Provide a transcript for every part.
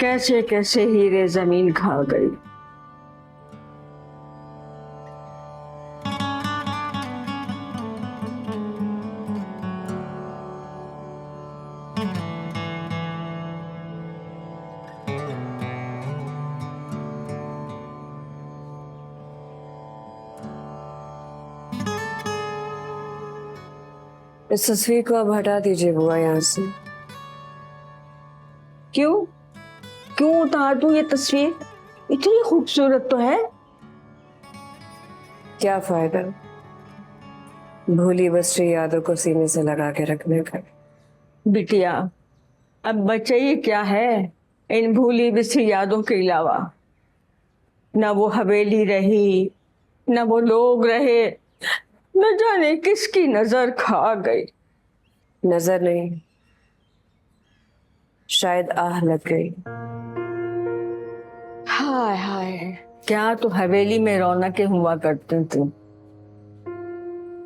कैसे कैसे हीरे जमीन खा गई। इस तस्वीर को अब हटा दीजिए बुआ यहाँ से। क्यों क्यों उतार दूं ये तस्वीर? इतनी खूबसूरत तो है। क्या फायदा भूली बसरी यादों को सीने से लगा के रखने का। बिटिया, अब बचे ही क्या है इन भूली बिसरी यादों के अलावा? न वो हवेली रही, न वो लोग रहे, न जाने किसकी नजर खा गई। नजर नहीं, शायद आह लग गई। हाय हाय, क्या तो हवेली में रौनकें हुआ करती थी।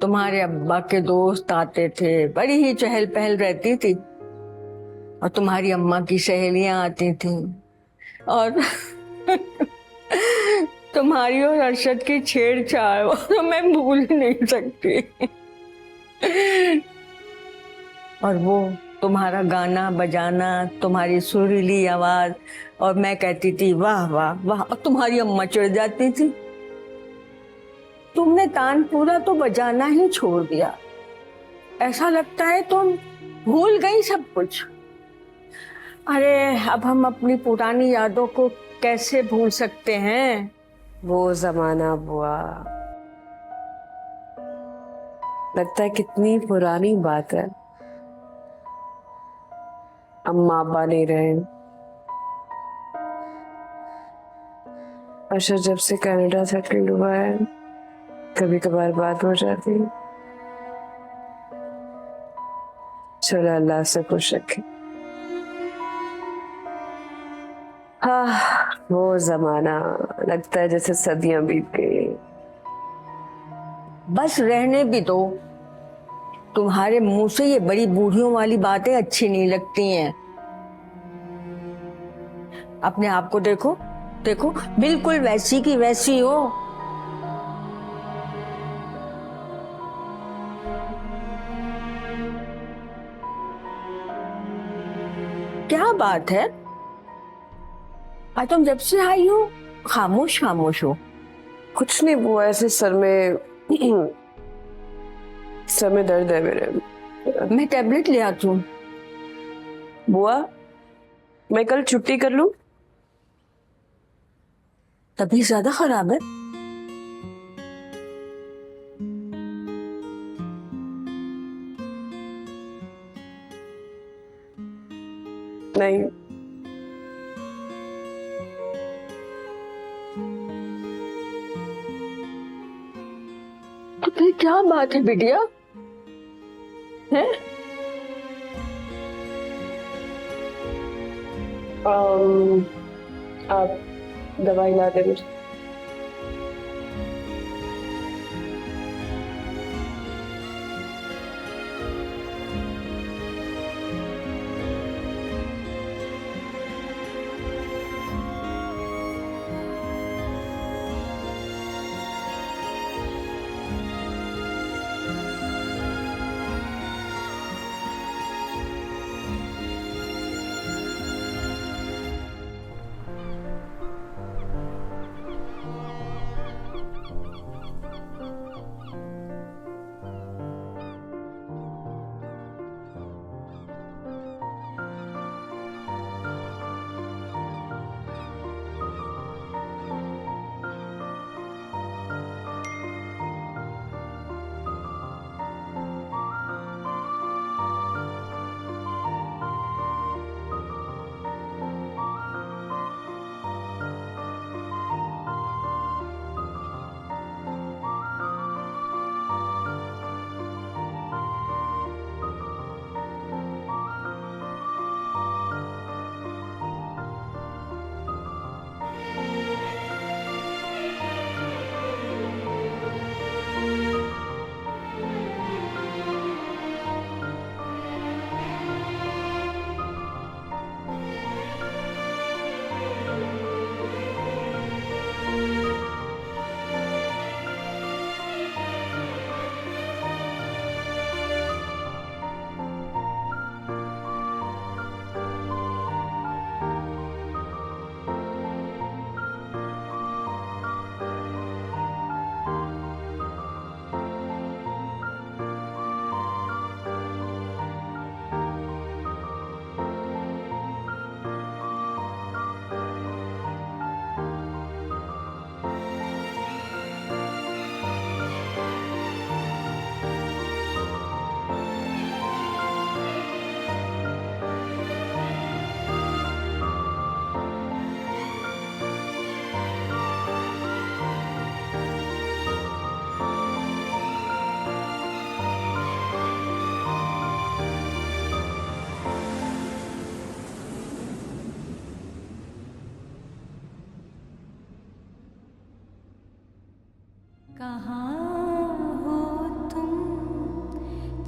तुम्हारे अब्बा के दोस्त आते थे, बड़ी ही चहल पहल रहती थी। और तुम्हारी अम्मा की सहेलियां आती थी, और तुम्हारी और अरशद की छेड़छाड़ वो तो मैं भूल नहीं सकती। और वो तुम्हारा गाना बजाना, तुम्हारी सुरीली आवाज, और मैं कहती थी वाह वाह वाह, और तुम्हारी अम्मा चिढ़ जाती थी। तुमने तानपुरा तो बजाना ही छोड़ दिया। ऐसा लगता है तुम भूल गई सब कुछ। अरे अब हम अपनी पुरानी यादों को कैसे भूल सकते हैं? वो जमाना बुआ, लगता है कितनी पुरानी बात है। अम्मा अब्बा नहीं रहे, अच्छा जब से कनाडा सेटल हुआ है कभी कभार बात हो जाती है। चलो अल्लाह से खुश रखे। हाँ वो जमाना, लगता है जैसे सदियां बीत गई। बस रहने भी दो। तुम्हारे मुंह से ये बड़ी बूढ़ियों वाली बातें अच्छी नहीं लगती हैं। अपने आप को देखो, देखो बिल्कुल वैसी की वैसी हो। क्या बात है, आज तुम जब से आई हो खामोश खामोश हो। कुछ नहीं बुआ, ऐसे सर में सर में दर्द है मेरे। मैं टेबलेट ले आती हूँ। बुआ मैं कल छुट्टी कर लूं? तबीयत ज्यादा खराब है? नहीं, तो फिर क्या बात है बिटिया? है आप दवाई ला दे मुझे।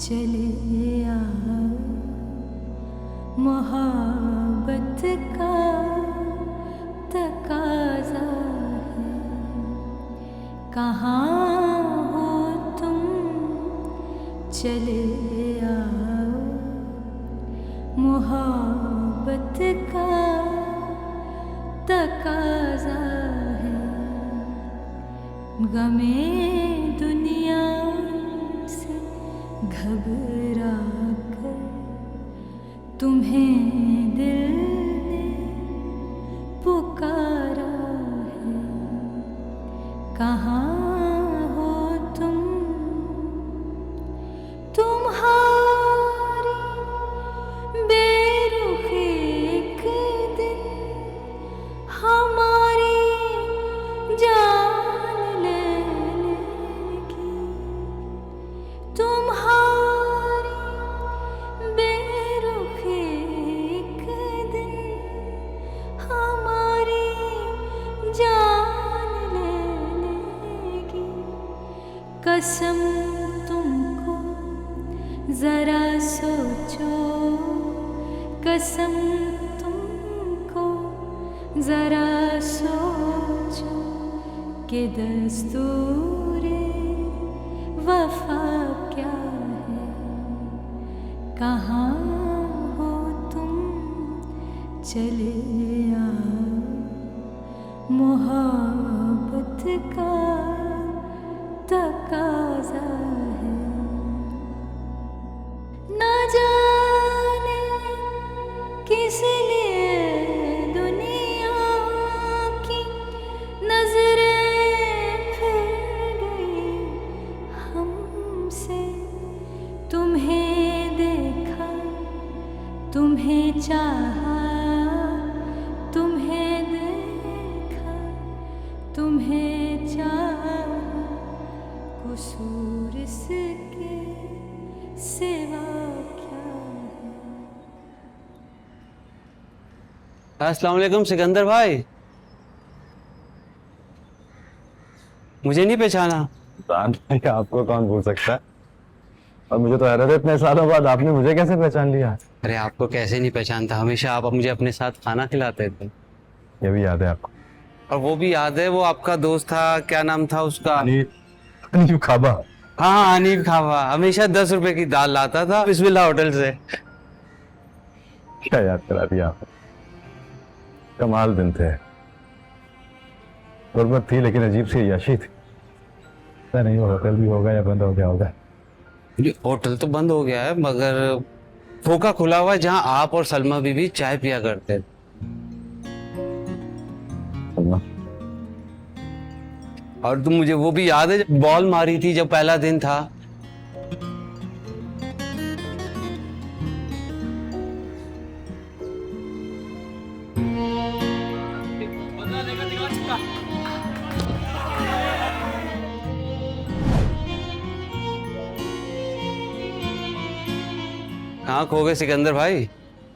चले आओ, मोहब्बत का तकाजा है। कहाँ हो तुम, चले आओ, मोहब्बत का तकाजा है। गमे दुनिया से घबरा कर तुम्हें दिल ने पुकारा है। कहाँ हो तुम, तुम्हारी बेरुखी एक दिन हमारी जान ले लेगी। तुम्हारी बेरुखी एक दिन हमारी जान ले लेगी। कसम तुमको जरा सोचो, कसम तुमको जरा सोचो कि दस्तूरे वफा क्या है। कहाँ हो तुम, चले आओ, मोहब्बत का तकाजा है। ना जाने किस लिए दुनिया की नजरें फिर गई हमसे। तुम्हें देखा, तुम्हें चाहा, तुम्हें देखा, तुम्हें चाहा, कसूर इसके सिवा क्या है। अस्सलाम वालेकुम सिकंदर भाई, मुझे नहीं पहचाना? जान भाई आपको कौन भूल सकता है, और मुझे तो हैरत है इतने सालों बाद आपने मुझे कैसे पहचान लिया। अरे आपको कैसे नहीं पहचानता, हमेशा आप मुझे अपने साथ खाना खिलाते थे। ये भी याद है आपको? और वो भी याद है, वो आपका दोस्त था, क्या नाम था उसका? अनीब खाबा। हाँ अनीब खावा, हमेशा 10 रुपए की दाल लाता था बिस्मिल्लाह होटल से। क्या याद करा दिया आपने, कमाल दिन थे। गुर्बत थी लेकिन अजीब सी अय्याशी थी। पता नहीं वो होटल भी होगा या बंद हो गया होगा। ये होटल तो बंद हो गया है, मगर फोका खुला हुआ है जहाँ आप और सलमा बीबी चाय पिया करते थे। सलमा? और तुम, मुझे वो भी याद है जब बॉल मारी थी, जब पहला दिन था। हाँ खो गए सिकंदर भाई।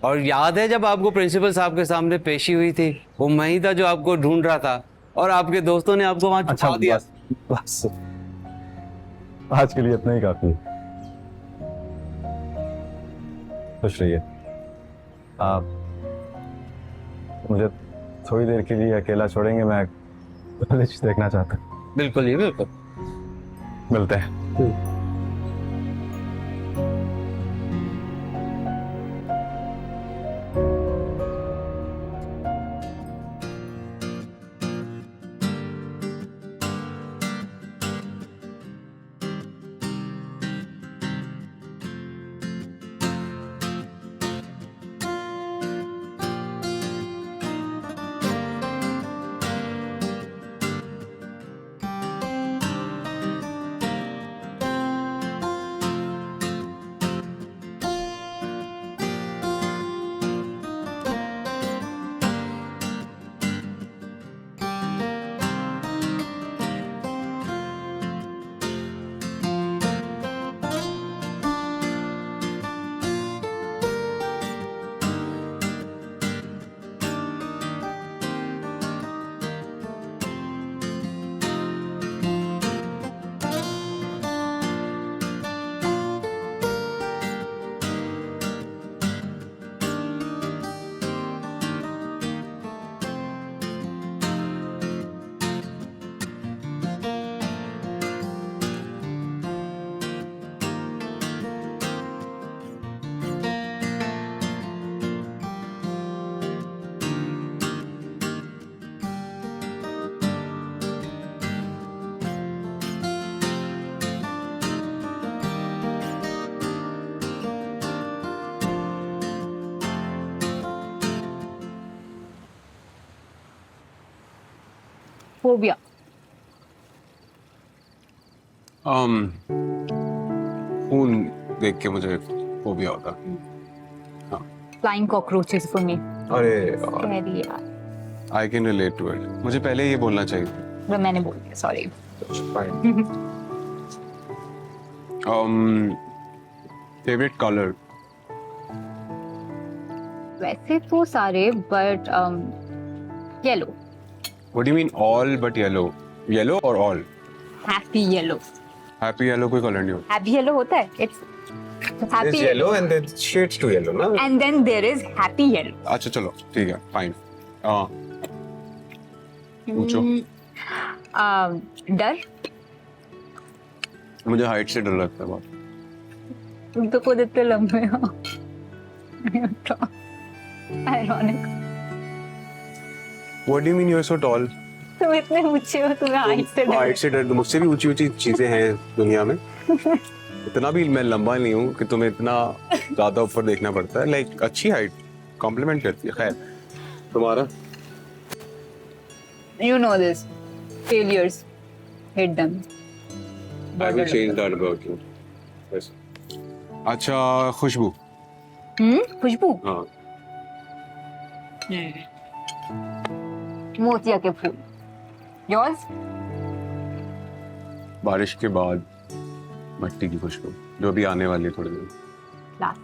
और याद है जब आपको प्रिंसिपल साहब के सामने पेशी हुई थी, वो मैं ही था जो आपको ढूंढ रहा था और आपके दोस्तों ने आपको वहां छुपा दिया। बस आज के लिए इतना ही काफी है। खुश रहिए आप। मुझे थोड़ी देर के लिए अकेला छोड़ेंगे, मैं कॉलेज देखना चाहता हूँ। बिल्कुल ही बिल्कुल। मिलते हैं। फोबिया। खून देख के मुझे फोबिया होता। Flying cockroaches for me. अरे स्कैरी यार। I can relate to it. मुझे पहले ये बोलना चाहिए था। तो मैंने बोल दिया, सॉरी। Favourite colour? वैसे तो सारे, but yellow. What do you mean all but yellow? Yellow और all? Happy yellow. Happy yellow कोई कलर नहीं होता। हैप्पी येलो होता है, it's happy yellow and then shades to yellow ना। And then there is happy yellow. अच्छा चलो ठीक है, फाइन। पूछो। डर। मुझे हाइट से डर लगता है बहुत। तुम तो खुद इतने लंबे हो। Ironic. What do you mean you are so tall? तुम इतने ऊंचे हो, तुम्हें हाइट से डर। हाइट से डर? मुझसे भी ऊंची ऊंची चीजें हैं दुनिया में। इतना भी मैं लंबा नहीं हूँ कि तुम्हें इतना ज्यादा ऊपर देखना पड़ता है। लाइक अच्छी हाइट कॉम्प्लीमेंट करती है। खैर तुम्हारा? You know this. Failures. Hate them. I will change that about you. Yes. अच्छा खुशबू? खुशबू? हाँ। मोतिया के फूल। Yours? बारिश के बाद मिट्टी की खुशबू जो भी आने वाली है थोड़ी देर। Last.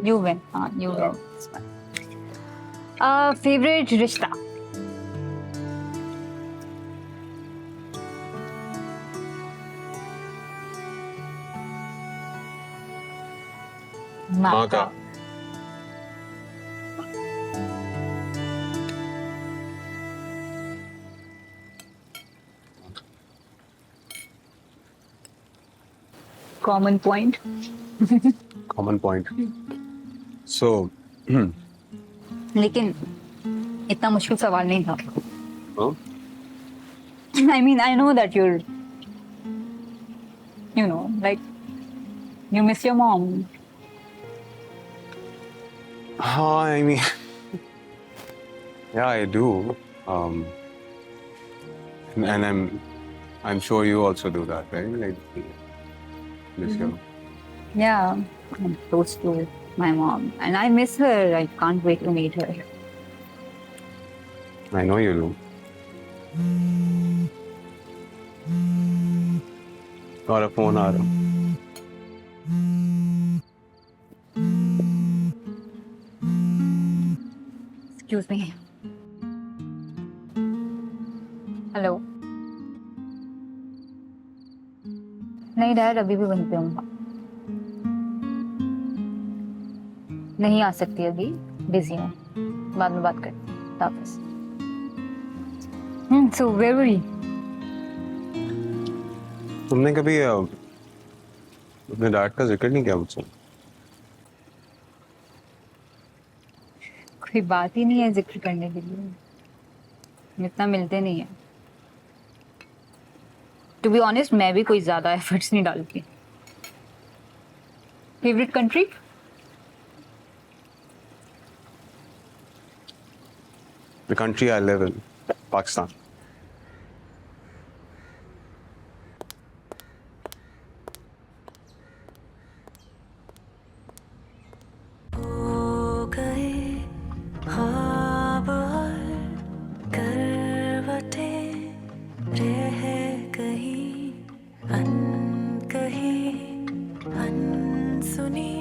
You win. हाँ, you win. Favorite रिश्ता? माँ का। Common point. Common point. So लेकिन इतना मुश्किल सवाल नहीं था। I mean, I know that you're, you know, like, you miss your mom. हाँ, I mean, yeah, I do. And I'm sure you also do that, right? Like, miss your mom. Yeah, I'm close to my mom, and I miss her. I can't wait to meet her. I know you do. और phone आ रहा। Excuse me. Hello. नहीं dad, अभी भी वहीं पे हूँ। नहीं आ सकती अभी, बिजी हूँ। बाद में बात करते हैं। वापस। So where were you? तुमने कभी अपने डैड का जिक्र नहीं किया मुझसे? कोई बात ही नहीं है जिक्र करने के लिए। हम इतना मिलते नहीं है। टू बी ऑनेस्ट, मैं भी कोई ज्यादा एफर्ट्स नहीं डालती। Favourite country? The country I live in, Pakistan. हो गए ख्वाब और करवटें रह गई अनकही अनसुनी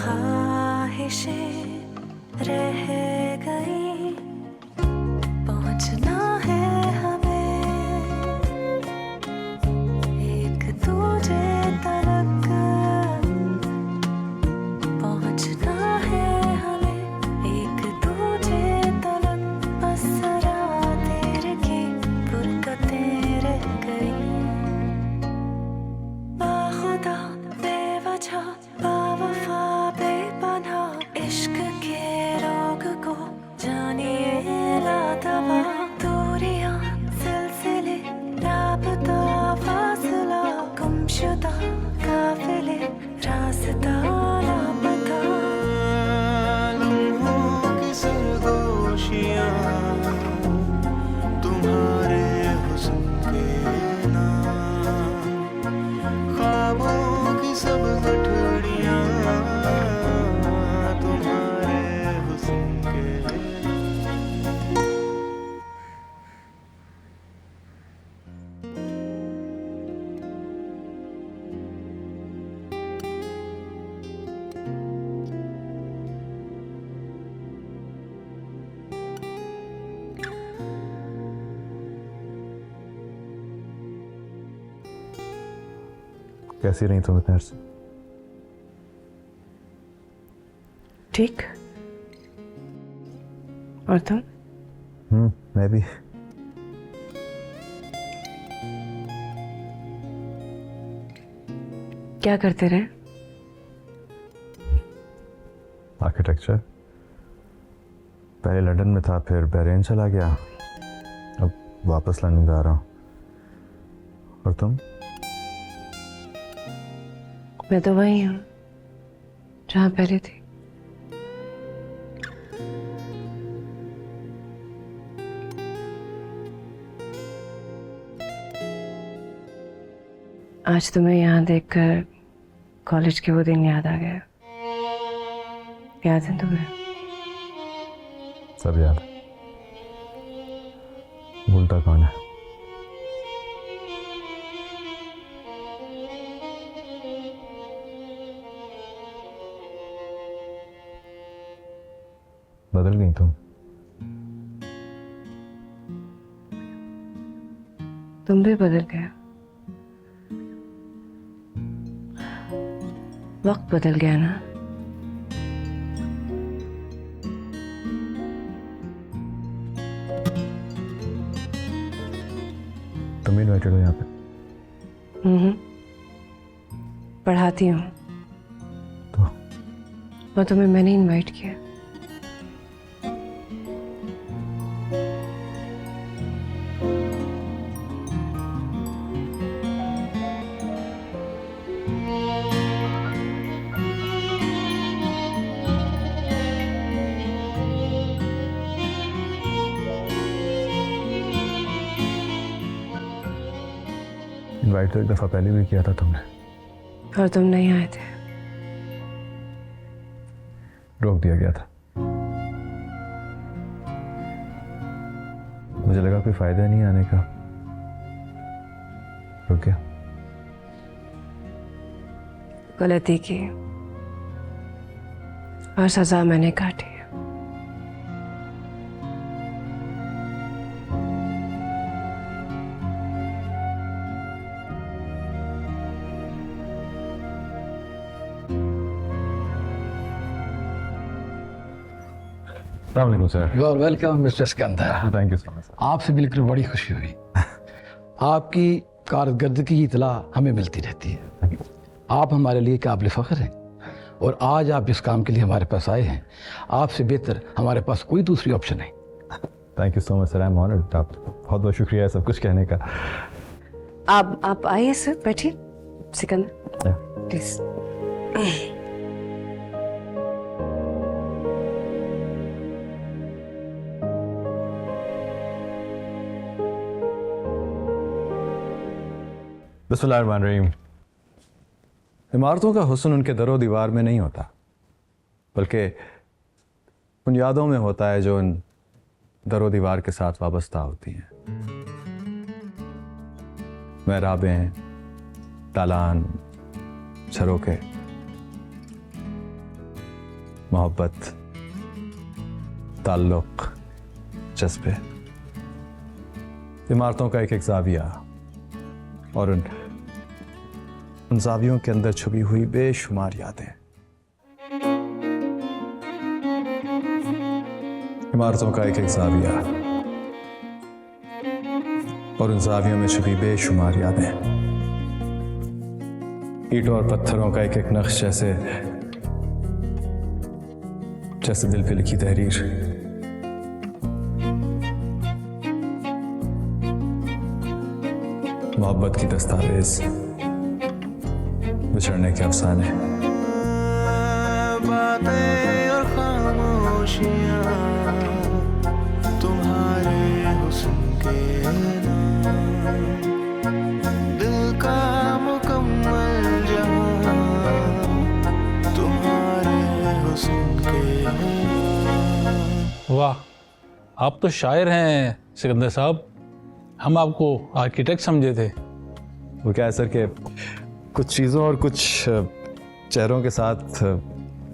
ख्वाहिशें रह गई पहुंचना है कैसी रही तुम इतने अरसे? ठीक। और तुम? मैं भी। क्या करते रहे? आर्किटेक्चर। पहले लंदन में था, फिर बहरीन चला गया, अब वापस लंदन जा रहा हूँ। और तुम? मैं तो वही हूँ जहाँ पहले थी। आज तुम्हें यहाँ देखकर कॉलेज के वो दिन याद आ गया। याद है तुम्हें? सब याद है। भूलता कौन है? बदल गई तुम भी बदल गए। वक्त बदल गया ना। तुम इन्वाइटेड हो यहाँ पे? पढ़ाती हूँ तो और तुम्हें मैंने इनवाइट किया। इनवाइट तो एक दफा पहले भी किया था तुमने, और तुम नहीं आए थे। रोक दिया गया था। मुझे लगा कोई फायदा नहीं आने का, रुक गया। गलती की और सजा मैंने काटी। Sir. You are welcome mister Sikandar. Thank you so much. आपसे मिलकर बड़ी खुशी हुई। आपकी कारकर्दगी की इतला हमें मिलती रहती है। आप हमारे लिए काबिल फ़ख्र हैं और आज आप जिस काम के लिए हमारे पास आए हैं, आपसे बेहतर हमारे पास कोई दूसरी ऑप्शन नहीं। Thank you so much sir, I am honoured. आप बहुत बहुत शुक्रिया है सब कुछ कहने का। आप आइए सर, बैठिए। सिकंदर प्लीज। बिस्मिल्लाहिर्रहमानिर्रहीम। इमारतों का हुस्न उनके दरो दीवार में नहीं होता, बल्कि उन यादों में होता है जो उन दरो दीवार के साथ वाबस्ता होती हैं। महराबें, दालान, झरोखे, मोहब्बत, ताल्लुक, जज्बे, इमारतों का एक एक ज़ाविया और उन ज़ावियों के अंदर छुपी हुई बेशुमार यादें। इमारतों का एक एक ज़ाविया और उन ज़ावियों में छुपी बेशुमार यादें। ईंटों और पत्थरों का एक एक नक्श जैसे जैसे दिल पे लिखी तहरीर। मोहब्बत की दस्तावेज, बिछड़ने के अफसाने। बातें और खामोशियां तुम्हारे हुस्न के नाम, दिल का मुकम्मल जहां तुम्हारे हुस्न के नाम। वाह, आप तो शायर हैं सिकंदर साहब। हम आपको आर्किटेक्ट समझे थे। वो क्या है सर कि कुछ चीज़ों और कुछ चेहरों के साथ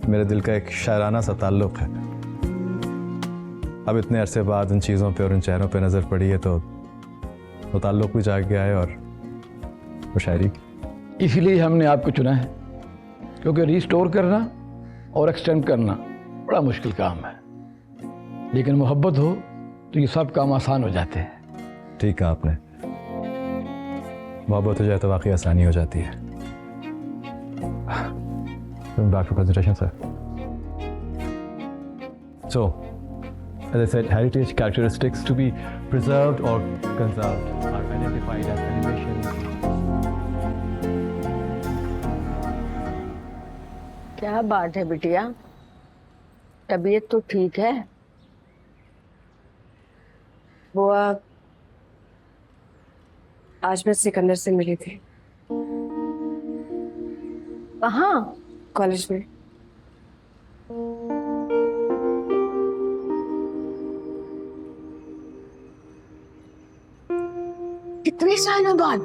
मेरे दिल का एक शायराना सा ताल्लुक़ है। अब इतने अरसे बाद उन चीज़ों पे और उन चेहरों पे नज़र पड़ी है तो वो ताल्लुक़ भी जाग गया है और वो शायरी। इसीलिए हमने आपको चुना है, क्योंकि रिस्टोर करना और एक्सटेंड करना बड़ा मुश्किल काम है, लेकिन मोहब्बत हो तो ये सब काम आसान हो जाते हैं। ठीक कहा आपने, मोहब्बत हो जाए तो वाकई आसानी हो जाती है। Back to presentation, sir. So, as I said, heritage characteristics to be preserved or conserved are identified as elevation. क्या बात है बिटिया, तबीयत तो ठीक है? बुआ, आज मैं सिकंदर से मिली थी। कहाँ? कॉलेज में। कितने सालों बाद?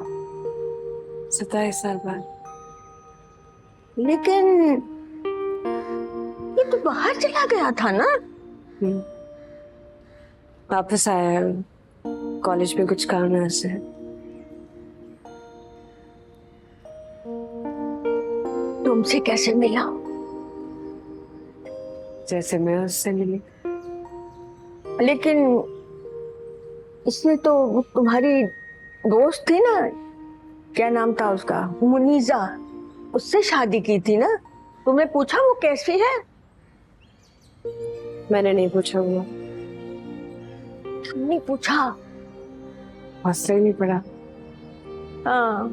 27 साल बाद। लेकिन ये तो बाहर चला गया था ना? वापस आया है, कॉलेज में कुछ काम है उससे। तुमसे कैसे मिला? जैसे मैं उससे मिली। लेकिन इसने तो वो तुम्हारी दोस्त थी ना, क्या नाम था उसका, मुनीजा, उससे शादी की थी ना? तुमने पूछा वो कैसी है? मैंने नहीं पूछा हुआ। तुमने पूछा? हौसला ही नहीं पड़ा। हाँ,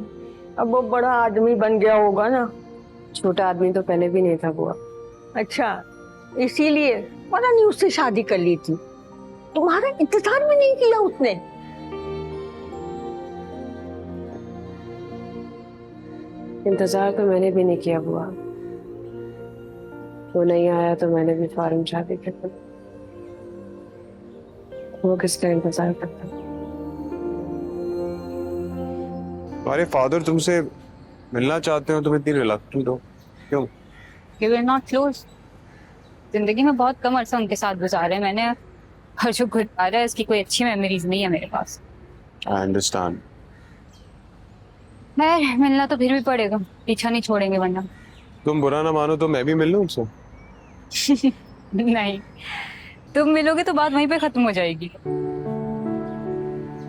अब वो बड़ा आदमी बन गया होगा ना। छोटा आदमी तो पहले भी नहीं था बुआ। अच्छा, इसीलिए पता नहीं उससे शादी कर ली थी। तुम्हारा इंतजार भी नहीं किया उसने। इंतजार तो मैंने भी नहीं किया बुआ, वो नहीं आया तो मैंने भी फौरन शादी कर दी। वो किसका इंतजार करता? तुम्हारे फादर तुमसे मिलना चाहते हो, तुम इतनी रिलक्टेंट हो, क्यों? We are not close. जिंदगी में बहुत कम अरसा उनके साथ गुजारे मैंने, और जो गुजारा है इसकी कोई अच्छी मेमोरीज नहीं है मेरे पास। I understand. मैं मिलना तो फिर भी पड़ेगा, पीछा नहीं छोड़ेंगे वरना। तुम बुरा ना मानो तो मैं भी मिल लूं उनसे। नहीं, तुम मिलोगे तो बात वहीं पे खत्म हो जाएगी।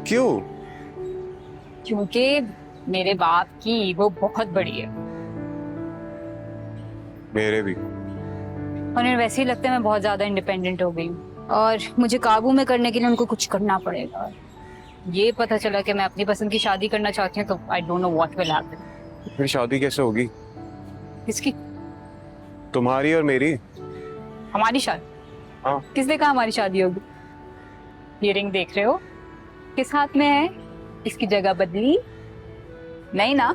क्यों? क्योंकि मेरे बाप की ईगो बहुत बड़ी है। मेरे भी। और उन्हें वैसे ही लगता है मैं बहुत ज्यादा इंडिपेंडेंट हो गई हूँ, और मुझे काबू में करने के लिए उनको कुछ करना पड़ेगा। ये पता चला कि मैं अपनी पसंद की शादी करना चाहती हूँ तो I don't know what will happen. फिर शादी कैसे होगी? किसकी? तुम्हारी और मेरी। हमारी शादी? हाँ। किसने कहा हमारी शादी होगी? ये रिंग देख रहे हो किस हाथ में है? इसकी जगह बदली नहीं ना,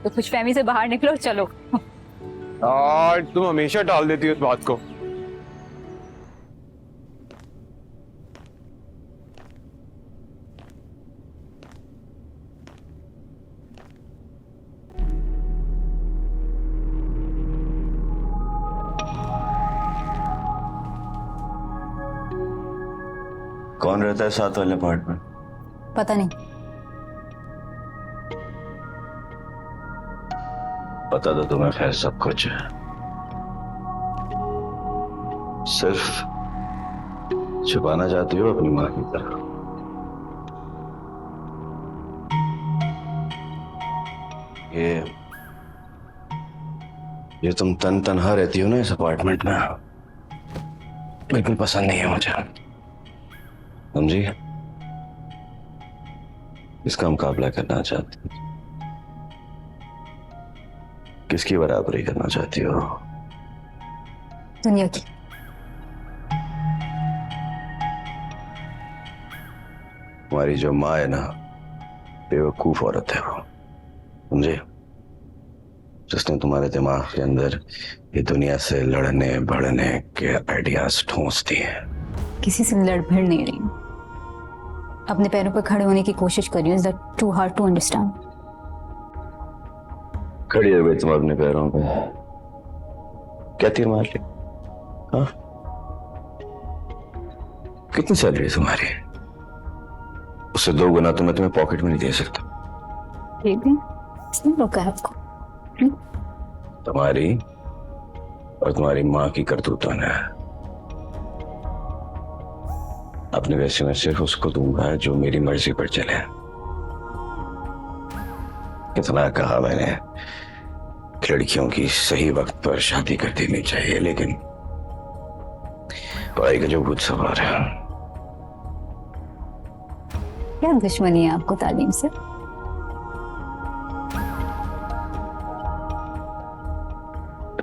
तो खुशफहमी से बाहर निकलो और चलो। तुम हमेशा टाल देती हो इस बात को। कौन रहता है साथ वाले अपार्टमेंट? पता नहीं। पता तो तुम्हें खैर सब कुछ है, सिर्फ छुपाना चाहती हो अपनी माँ की तरह। ये तुम तन्हा रहती हो ना इस अपार्टमेंट में, बिल्कुल पसंद नहीं है मुझे, समझी? इसका मुकाबला करना चाहती हो? किसकी बराबरी करना चाहती हो? दुनिया की। तुम्हारी जो माँ है ना, बेवकूफ औरत है वो, समझे? जिसने तुम्हारे दिमाग के अंदर ये दुनिया से लड़ने बढ़ने के आइडियाज ठोंस दिए। किसी से लड़ भिड़ नहीं रही हूँ, अपने पैरों पर खड़े होने की कोशिश कर रही हूँ। Is that too hard to understand? खड़ी हो गई तुम अपने पैरों पे, क्या तीर मार ली? हाँ? कितनी सैलरी है तुम्हारी? उससे 2 गुना तो मैं तुम्हें पॉकेट में नहीं दे सकता। दे दी? किसने रोका है आपको? तुम्हारी और तुम्हारी माँ की करतूतों ने। अपने वैसे में सिर्फ उसको दूंगा जो मेरी मर्जी पर चले। कितना कहा मैंने, लड़कियों की सही वक्त पर शादी कर देनी चाहिए, लेकिन पढ़ाई का जो भूत सवार है। क्या दुश्मनी है आपको तालीम से?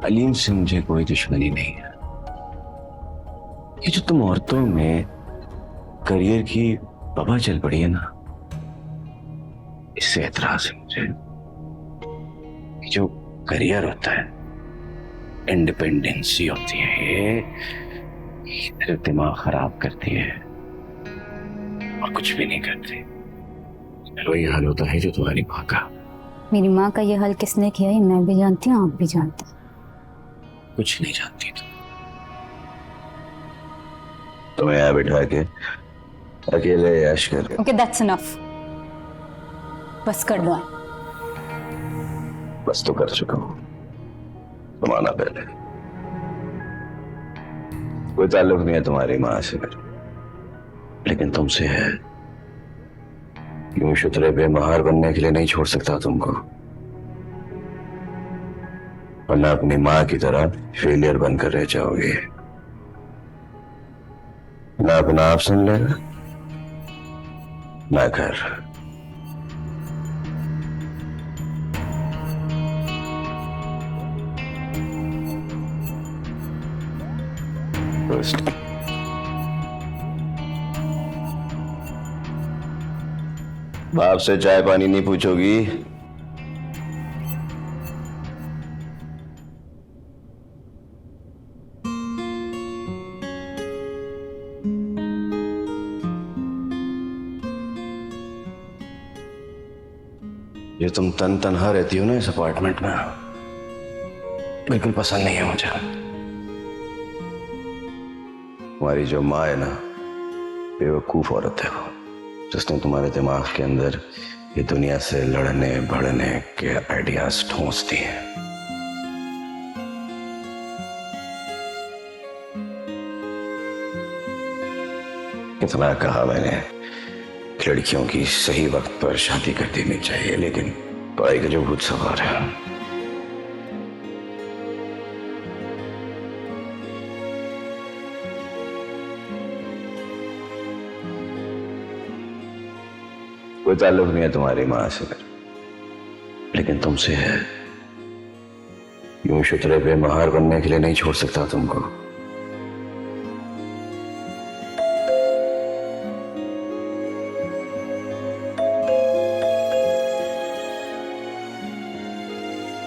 तालीम से मुझे कोई दुश्मनी नहीं है। ये जो तुम औरतों में करियर की बवा चल पड़ी है ना, इससे एतराज है मुझे। ये जो करियर होता है, इंडिपेंडेंसी होती है, ये सिर्फ दिमाग खराब करती है और कुछ भी नहीं करती। वही हाल होता है जो तुम्हारी माँ का। मेरी माँ का ये हाल किसने किया है मैं भी जानती हूँ, आप भी जानते हैं। कुछ नहीं जानती तुम्हें यहाँ बिठा के अकेले ऐश कर। Okay, that's enough. बस कर दो। बस तो कर चुका हूँ, तुम आना पहले। कोई ताल्लुक नहीं है तुम्हारी माँ से मेरा, लेकिन तुमसे है। यूं शुतरे पे महार बनने के लिए नहीं छोड़ सकता तुमको, वरना अपनी माँ की तरह फेलियर बनकर रह जाओगे। ना अपना आप सुन लेगा ना घर। फर्स्ट बाप से चाय पानी नहीं पूछोगी? ये तुम तन्हा रहती हो ना इस अपार्टमेंट में, बिल्कुल पसंद नहीं है मुझे। तुम्हारी जो माँ है ना, बेवकूफ औरत है वो, जिसने तुम्हारे दिमाग के अंदर ये दुनिया से लड़ने बढ़ने के आइडियाज ठोंस दिए। कितना कहा मैंने, लड़कियों की सही वक्त पर शादी कर देनी चाहिए, लेकिन पढ़ाई का जो भूत सवार है। कोई ताल्लुक नहीं है तुम्हारी माँ से मेरा, लेकिन तुमसे है। यूं शुतरे पे महार बनने के लिए नहीं छोड़ सकता तुमको।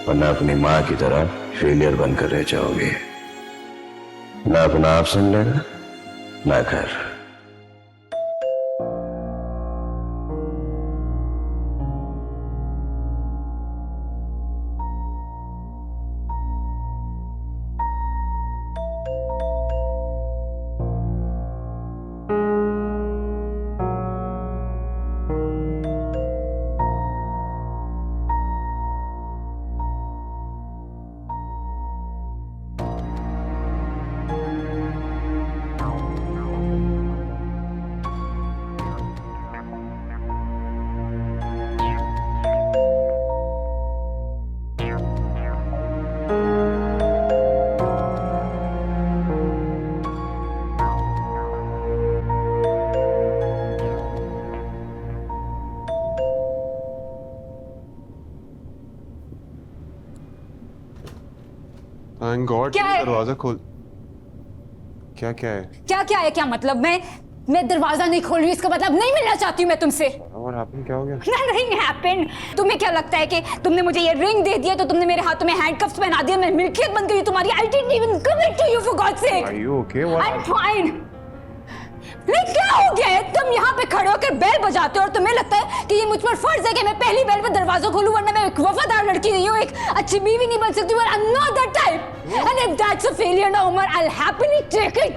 वरना अपनी माँ की तरह फेलियर बनकर रह जाओगे। ना अपना आप सुन लेगा ना घर। थैंक गॉड दरवाजा खोल। क्या क्या है? क्या है? क्या मतलब? मैं दरवाजा नहीं खोल रही, इसका मतलब नहीं मिलना चाहती हूँ मैं तुमसे। और हैपन क्या हो गया? नहीं हैपन। तुम्हें क्या लगता है कि तुमने मुझे ये रिंग दे दिया तो तुमने मेरे हाथों में हैंडकफ्स पहना दिया, मैं मिल्कियत बन गई तुम्हारी? I didn't even commit to you for god's sake. Are you okay? What? I am fine. नहीं, क्या हो गया है? तुम यहाँ पे खड़े होकर बेल बजाते हो और तुम्हें लगता है कि ये मुझ पर फर्ज है कि मैं पहली बेल पे दरवाजा खोलूं, वरना मैं एक वफादार लड़की नहीं हूँ, एक अच्छी बीवी नहीं बन सकती। I'm not that type. And if that's a failure now, Umar, I'll happily take it.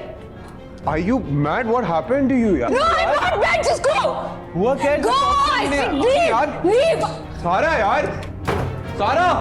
Are you mad? What happened to you? No, I'm not mad. Just go. हुआ क्या? Go. I said leave. Leave. सारा यार सारा!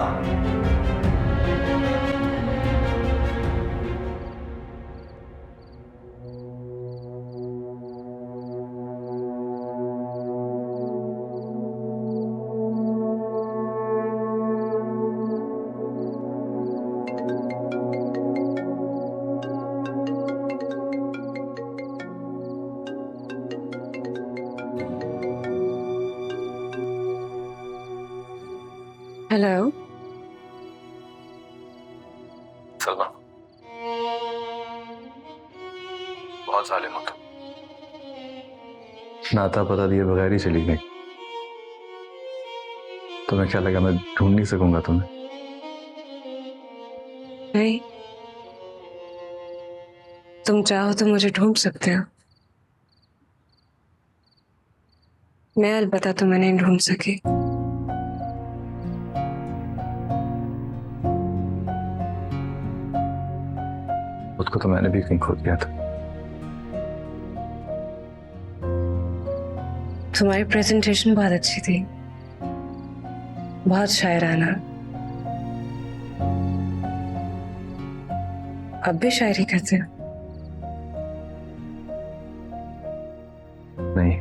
Hello. Salma, बहुत साले मत नाता पता दिए बगैर ही चली गई। तुम्हें क्या लगा मैं ढूंढ नहीं सकूंगा तुम्हें? नहीं, तुम चाहो तो मुझे ढूंढ सकते हो। मैं अलबत्ता तुम्हें नहीं ढूंढ सकी। खुद को तो मैंने भी कहीं खो दिया था। तुम्हारी प्रेजेंटेशन बहुत अच्छी थी, बहुत शायराना। अब भी शायरी करते हो? नहीं,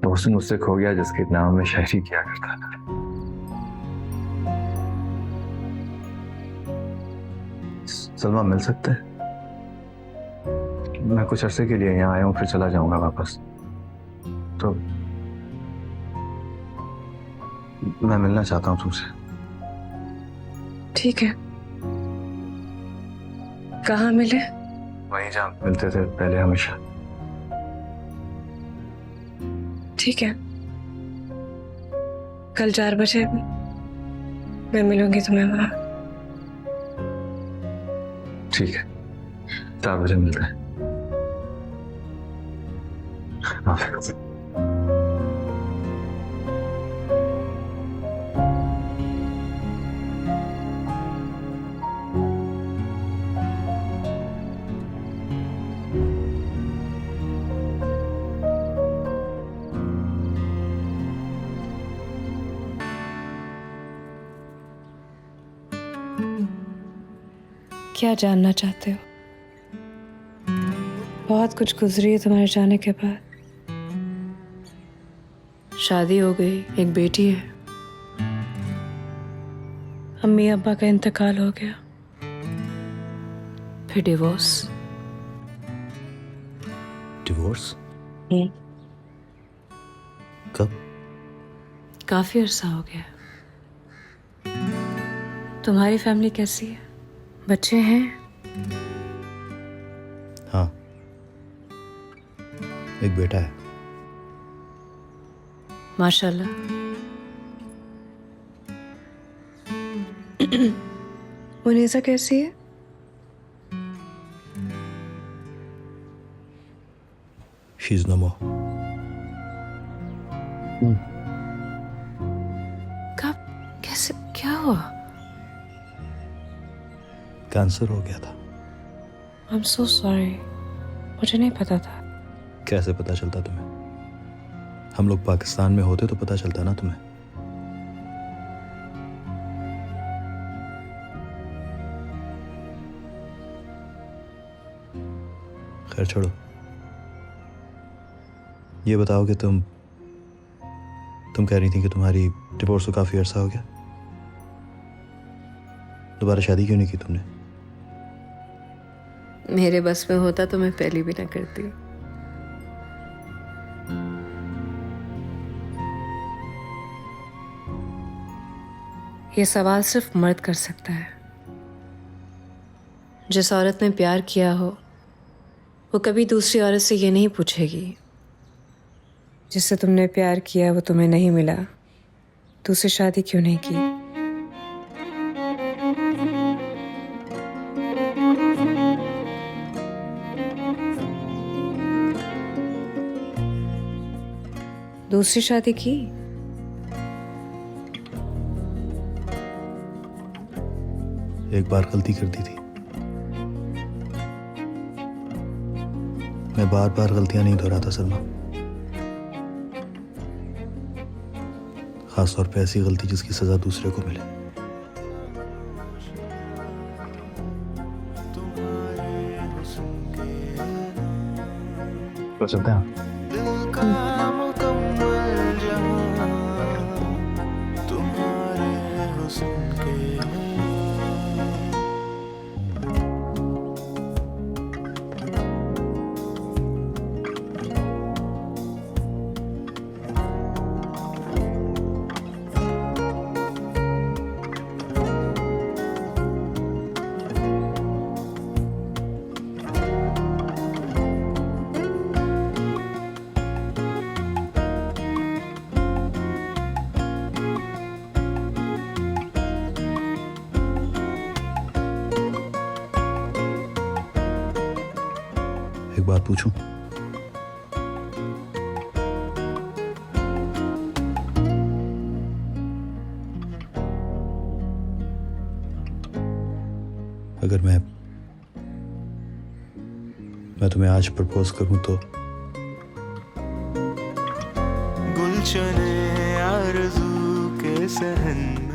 दोस्त मुझसे खो गया जिसके नाम में शायरी किया करता था। सलमा, मिल सकते हैं? मैं कुछ अरसे के लिए यहाँ आया हूँ, फिर चला जाऊंगा वापस। तो मैं मिलना चाहता हूँ तुमसे। ठीक है, कहाँ मिले? वहीं जहाँ मिलते थे पहले हमेशा। ठीक है, कल 4 बजे मैं मिलूंगी तुम्हें वहां। ठीक है, 4 बजे मिलते हैं। माफ। क्या जानना चाहते हो? बहुत कुछ गुजरी है तुम्हारे जाने के बाद। शादी हो गई, एक बेटी है, अम्मी अब्बा का इंतकाल हो गया, फिर डिवोर्स। डिवोर्स? कब? काफी अरसा हो गया। तुम्हारी फैमिली कैसी है? बच्चे हैं? हाँ, एक बेटा है। माशाल्लाह। मुनीसा कैसी है? शी इज नो मोर। कब? कैसे? क्या हुआ? कैंसर हो गया था। I'm so sorry, मुझे नहीं पता था। कैसे पता चलता तुम्हें? हम लोग पाकिस्तान में होते तो पता चलता ना तुम्हें। खैर छोड़ो, ये बताओ कि तुम कह रही थी कि तुम्हारी डिवोर्स को काफी अरसा हो गया। दोबारा शादी क्यों नहीं की तुमने? मेरे बस में होता तो मैं पहली भी ना करती। ये सवाल सिर्फ मर्द कर सकता है। जिस औरत ने प्यार किया हो वो कभी दूसरी औरत से ये नहीं पूछेगी जिससे तुमने प्यार किया वो तुम्हें नहीं मिला, दूसरी शादी क्यों नहीं की। दूसरी शादी की? एक बार गलती कर दी थी। मैं बार बार गलतियां नहीं दोहराता सलमा। खास तौर पे ऐसी गलती जिसकी सजा दूसरे को मिले। तो चलते हैं। दिल का मुकम्मल जहां तुम्हारे हुस्न के एक बात पूछूं? अगर मैं तुम्हें आज प्रपोज करूं तो गुलशने आरज़ू के सहन